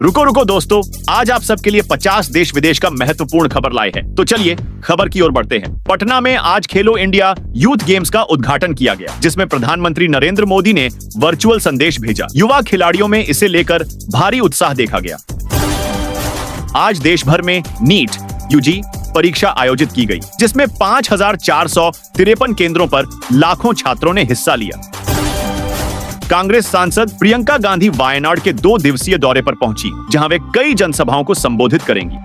रुको रुको दोस्तों, आज आप सबके लिए 50 देश विदेश का महत्वपूर्ण खबर लाए हैं। तो चलिए खबर की ओर बढ़ते हैं। पटना में आज खेलो इंडिया यूथ गेम्स का उद्घाटन किया गया, जिसमें प्रधानमंत्री नरेंद्र मोदी ने वर्चुअल संदेश भेजा। युवा खिलाड़ियों में इसे लेकर भारी उत्साह देखा गया। आज देश भर में नीट यूजी परीक्षा आयोजित की गई, जिसमें 5,453 केंद्रों पर लाखों छात्रों ने हिस्सा लिया। कांग्रेस सांसद प्रियंका गांधी वायनाड के 2 दिवसीय दौरे पर पहुंची, जहां वे कई जनसभाओं को संबोधित करेंगी।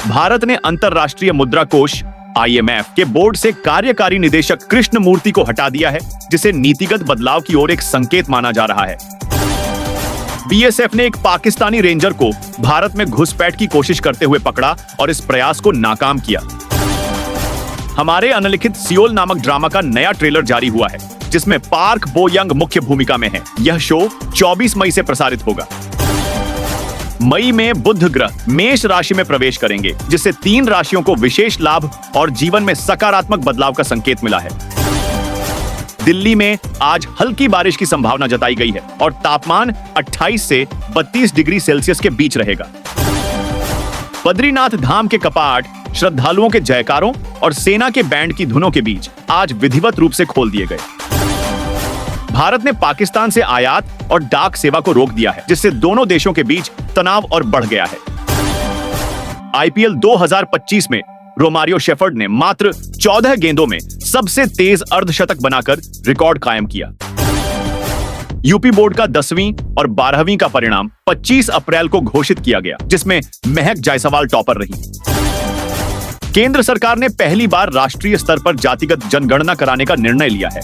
भारत ने अंतर्राष्ट्रीय मुद्रा कोष IMF के बोर्ड से कार्यकारी निदेशक कृष्ण मूर्ति को हटा दिया है, जिसे नीतिगत बदलाव की ओर एक संकेत माना जा रहा है। BSF ने एक पाकिस्तानी रेंजर को भारत में घुसपैठ की कोशिश करते हुए पकड़ा और इस प्रयास को नाकाम किया। हमारे अनलिखित सियोल नामक ड्रामा का नया ट्रेलर जारी हुआ है, जिसमें पार्क बो यंग मुख्य भूमिका में है। यह शो 24 मई से प्रसारित होगा। मई में बुध ग्रह मेष राशि में प्रवेश करेंगे, जिससे 3 राशियों को विशेष लाभ और जीवन में सकारात्मक बदलाव का संकेत मिला है। दिल्ली में आज हल्की बारिश की संभावना जताई गई है और तापमान 28 से 32 डिग्री सेल्सियस के बीच रहेगा। बद्रीनाथ धाम के कपाट श्रद्धालुओं के जयकारों और सेना के बैंड की धुनों के बीच आज विधिवत रूप से खोल दिए गए। भारत ने पाकिस्तान से आयात और डाक सेवा को रोक दिया है, जिससे दोनों देशों के बीच तनाव और बढ़ गया है। IPL 2025 में रोमारियो शेफर्ड ने मात्र 14 गेंदों में सबसे तेज अर्धशतक बनाकर रिकॉर्ड कायम किया। यूपी बोर्ड का 10वीं और 12वीं का परिणाम 25 अप्रैल को घोषित किया गया, जिसमें महक जायसवाल टॉपर रही। केंद्र सरकार ने पहली बार राष्ट्रीय स्तर पर जातिगत जनगणना कराने का निर्णय लिया है।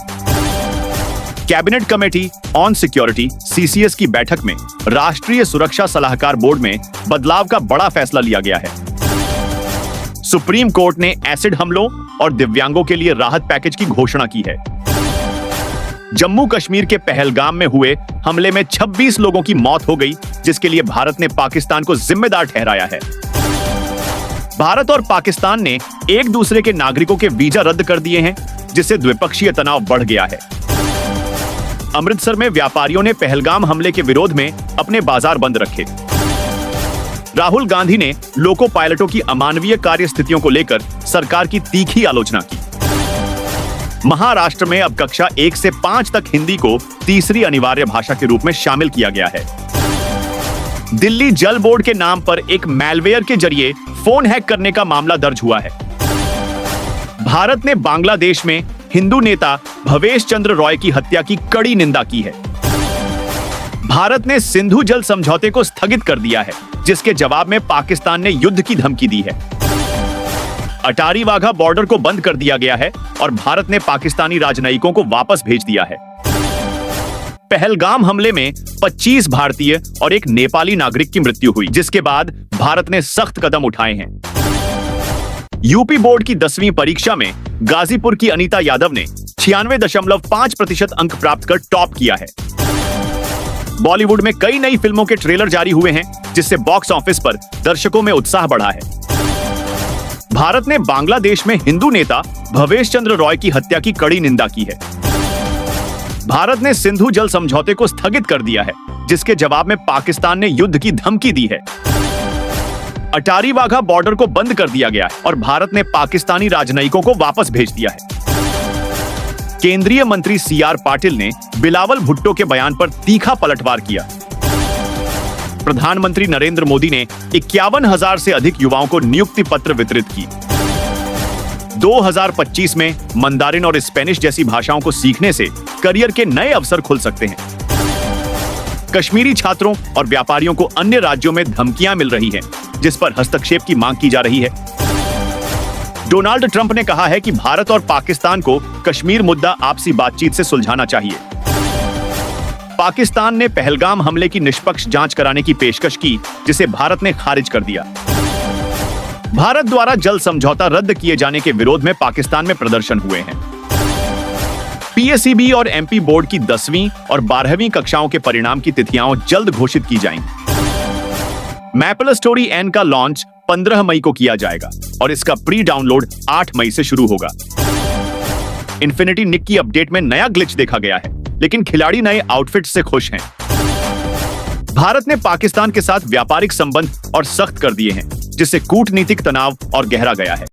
Cabinet committee on security CCS की बैठक में राष्ट्रीय सुरक्षा सलाहकार बोर्ड में बदलाव का बड़ा फैसला लिया गया है। सुप्रीम कोर्ट ने एसिड हमलों और दिव्यांगों के लिए राहत पैकेज की घोषणा की है। जम्मू कश्मीर के पहलगाम में हुए हमले में 26 लोगों की मौत हो गई, जिसके लिए भारत ने पाकिस्तान को जिम्मेदार ठहराया है। भारत और पाकिस्तान ने एक दूसरे के नागरिकों के वीजा रद्द कर दिए हैं, जिससे द्विपक्षीय तनाव बढ़ गया है। अमृतसर में व्यापारियों ने पहलगाम हमले के विरोध में अपने बाजार बंद रखे। राहुल गांधी ने लोको पायलटों की अमानवीय कार्य स्थितियों को लेकर सरकार की तीखी आलोचना की। महाराष्ट्र में अब कक्षा 1 से 5 तक हिंदी को तीसरी अनिवार्य भाषा के रूप में शामिल किया गया है। दिल्ली जल बोर्ड के नाम पर एक मैलवेयर के जरिए फोन हैक करने का मामला दर्ज हुआ है। भारत ने बांग्लादेश में हिंदू नेता भवेश चंद्र रॉय की हत्या की कड़ी निंदा की है। भारत ने सिंधु जल समझौते को स्थगित कर दिया है, जिसके जवाब में पाकिस्तान ने युद्ध की धमकी दी है। अटारी वाघा बॉर्डर को बंद कर दिया गया है और भारत ने पाकिस्तानी राजनयिकों को वापस भेज दिया है। पहलगाम हमले में 25 भारतीय और एक नेपाली नागरिक की मृत्यु हुई, जिसके बाद भारत ने सख्त कदम उठाए हैं। यूपी बोर्ड की 10वीं परीक्षा में गाजीपुर की अनीता यादव ने 96.5% अंक प्राप्त कर टॉप किया है। बॉलीवुड में कई नई फिल्मों के ट्रेलर जारी हुए हैं, जिससे बॉक्स ऑफिस पर दर्शकों में उत्साह बढ़ा है। भारत ने बांग्लादेश में हिंदू नेता भवेश चंद्र रॉय की हत्या की कड़ी निंदा की है। भारत ने सिंधु जल समझौते को स्थगित कर दिया है, जिसके जवाब में पाकिस्तान ने युद्ध की धमकी दी है। अटारी वाघा बॉर्डर को बंद कर दिया गया है और भारत ने पाकिस्तानी राजनयिकों को वापस भेज दिया है। केंद्रीय मंत्री CR पाटिल ने बिलावल भुट्टो के बयान पर तीखा पलटवार किया। प्रधानमंत्री नरेंद्र मोदी ने 51,000 से अधिक युवाओं को नियुक्ति पत्र वितरित की। 2025 में मंदारिन और स्पेनिश जैसी भाषाओं को सीखने से करियर के नए अवसर खुल सकते हैं। कश्मीरी छात्रों और व्यापारियों को अन्य राज्यों में धमकियां मिल रही हैं, जिस पर हस्तक्षेप की मांग की जा रही है। डोनाल्ड ट्रंप ने कहा है कि भारत और पाकिस्तान को कश्मीर मुद्दा आपसी बातचीत से सुलझाना चाहिए। पाकिस्तान ने पहलगाम हमले की निष्पक्ष जांच कराने की पेशकश की, जिसे भारत ने खारिज कर दिया। भारत द्वारा जल समझौता रद्द किए जाने के विरोध में पाकिस्तान में प्रदर्शन हुए हैं। PSEB और MP बोर्ड की 10वीं और 12वीं कक्षाओं के परिणाम की तिथियां जल्द घोषित की जाएंगी। मैपल स्टोरी N का लॉन्च 15 मई को किया जाएगा और इसका प्री डाउनलोड 8 मई से शुरू होगा। इन्फिनिटी निक की अपडेट में नया ग्लिच देखा गया है, लेकिन खिलाड़ी नए आउटफिट से खुश हैं। भारत ने पाकिस्तान के साथ व्यापारिक संबंध और सख्त कर दिए हैं, जिससे कूटनीतिक तनाव और गहरा गया है।